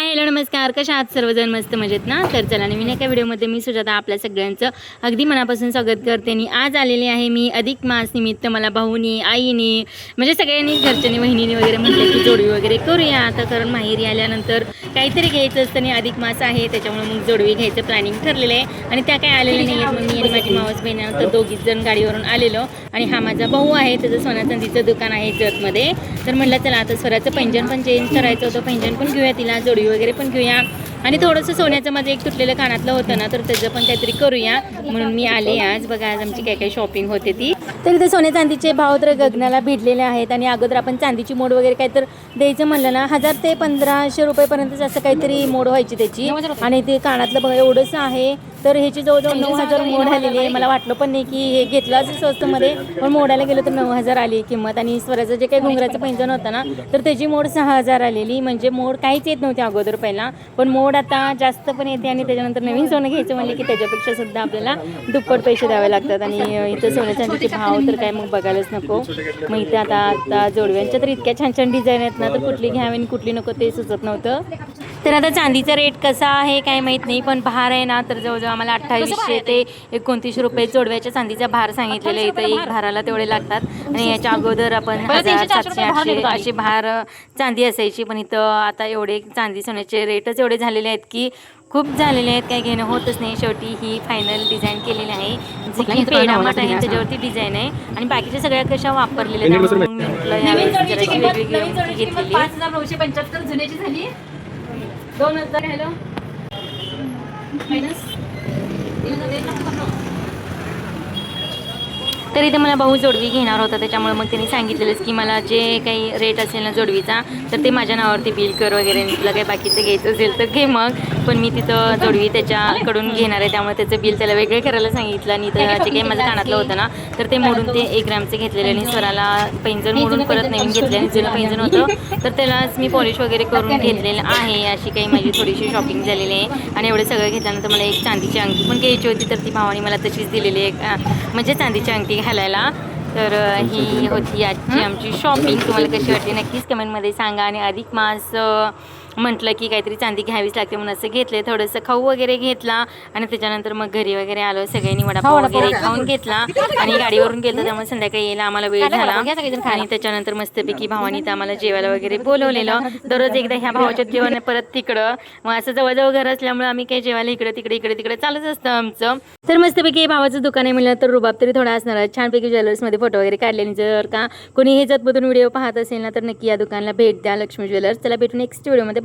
Hi hello नमस्कार, कशा आहात सर्वजण? मस्त मजेत ना? तर चला नवीन एका व्हिडिओमध्ये मी सुजाता आपल्या सगळ्यांचं अगदी मनापासून स्वागत करते. आणि आज आलेले आहे मी अधिक मास निमित्त. मला भाऊनी, आईनी, म्हणजे सगळ्यांनी, घरच्यांनी, बहिणीने वगैरे म्हटलं की जोडवी वगैरे करूया आता, कारण माहेरी आल्यानंतर काहीतरी घ्यायचं असतं आणि अधिक मास आहे त्याच्यामुळे मग जोडवी घ्यायचं प्लॅनिंग ठरलेलं आहे. आणि त्या काय आलेल्या नाही आहेत. मग मी आणि माझी मावस बहिणीनंतर दोघीच जण गाडीवरून आलेलो. आणि हा माझा भाऊ आहे, त्याचं सोना चांदीचं दुकान आहे जतमध्ये. तर म्हटलं चला आता स्वराचं पैंजण पण चेंज करायचं होतं, पैंजण पण घेऊया, तिला जोडवी वगैरे पण घेऊया. आणि थोडंसं सोन्याचं माझं एक तुटलेलं कानातलं होतं ना, तर त्याचं पण काहीतरी करूया म्हणून मी आले आज. बघा आज आमची काय काय शॉपिंग होते ती. तर इथे सोन्या चांदीचे भाव तर गगनाला भिडलेले आहेत. आणि अगोदर आपण चांदीची मोड वगैरे काय तर द्यायचं म्हणलं ना, 1000 ते 1500 रुपयेपर्यंत असं काहीतरी मोड व्हायची त्याची. आणि ते कानातलं बघा एवढंच आहे. तर ह्याची जवळजवळ 9000 मोड आलेली आहे. मला वाटलं पण नाही की हे घेतलं असं स्वस्तमध्ये, पण मोडायला गेलं तर 9000 आली किंमत. आणि स्वराचं जे काही घुंगराचं पैंजण होतं ना, तर त्याची मोड 6000 आलेली. म्हणजे मोड काहीच येत नव्हती अगोदर पहिला, पण मोड आता जास्त पण येते. आणि त्याच्यानंतर नवीन सोनं घ्यायचं म्हणले की त्याच्यापेक्षा सुद्धा आपल्याला दुप्पट पैसे द्यावे लागतात. आणि इथं सोन्या चांदीचे भाव तर काय मग बघायलाच नको. मग इथे आता जोडव्यांच्या तर इतक्या छान छान डिझाईन आहेत ना, तर कुठली घ्यावी आणि कुठली नको ते सुचत नव्हतं. तर आता चांदीचा रेट कसा आहे काय माहीत नाही, पण भार आहे ना, तर जवळजवळ आम्हाला 2800 ते 2900 रुपये जोडव्याच्या चांदीचा भार सांगितलेला आहे. इथं एक भाराला तेवढे लागतात. आणि याच्या अगोदर आपण 1000, 700, 800 असे भार चांदी असायची. पण इथं आता एवढे चांदी सोन्याचे रेटच एवढे झालेले आहेत की खूप झालेले आहेत, काही घेणं होतच नाही. शेवटी ही फायनल डिझाईन केलेली आहे, जी की पेडामाट आहे त्याच्यावरती डिझाईन आहे. आणि बाकीच्या सगळ्या कशा वापरलेल्या आहेत, म्हणून मी म्हटलं यावेळेस जराशी वेगवेगळी घेतलेली. 5975 जुन्याची झाली 2000. Hello minus. तर इथे मला भाऊ जोडवी घेणार होता, त्याच्यामुळे मग त्यांनी सांगितलेलंच की मला जे काही रेट असेल ना जोडवीचा, तर ते माझ्या नावावरती बिल कर वगैरे. तुला काही बाकीचं घ्यायचं असेल तर घे मग. पण मी तिथं जोडवी त्याच्याकडून घेणार आहे, त्यामुळे त्याचं बिल त्याला वेगळं करायला सांगितलं. आणि तर जे काही माझं कानातलं होतं ना, तर ते मोडून ते 1 ग्रॅमचं घेतलेलं. आणि स्वराला पैंजण मोडून परत नवीन घेतले. आणि जुनं पैंजण होतं तर त्यालाच मी पॉलिश वगैरे करून घेतलेलं आहे. अशी काही माझी थोडीशी शॉपिंग झालेली आहे. आणि एवढं सगळं घेतल्यानंतर मला एक चांदीची अंगठी पण घ्यायची होती, तर ती भावाने मला तशीच दिलेली आहे, म्हणजे चांदीची अंगठी घालायला. तर ही होती आजची आमची शॉपिंग. तुम्हाला कशी वाटली नक्कीच कमेंटमध्ये सांगा. आणि अधिक मास म्हटलं की काहीतरी चांदी घ्यावीच लागते म्हणून असं घेतलं. थोडंसं खाऊ वगैरे घेतला आणि त्याच्यानंतर मग घरी वगैरे आलो. सगळ्यांनी वडापाव वगैरे खाऊन घेतला. आणि गाडीवरून गेलो त्यामुळे संध्याकाळी यायला आम्हाला वेळ झाला. आणि त्याच्यानंतर मस्तपैकी भावानी तर आम्हाला जेवायला वगैरे बोलवलेलं. दररोज एकदा ह्या भावाच्या जेवण परत तिकडं, मग असं जवळजवळ घर असल्यामुळे आम्ही काही जेवायला इकडे तिकडे चालूच असतं आमचं. तर मस्तपैकी भावाचं दुकान आहे म्हणलं तर रुबाब तरी थोडा असणार. छानपैकी ज्वेलर्समध्ये फोटो वगैरे काढले. आणि जर का कोणी हे जतमधून व्हिडिओ पाहत असेल ना, तर नक्की या दुकानाला भेट द्या, लक्ष्मी ज्वेलर्स. चला भेटू नेक्स्ट व्हिडिओमध्ये.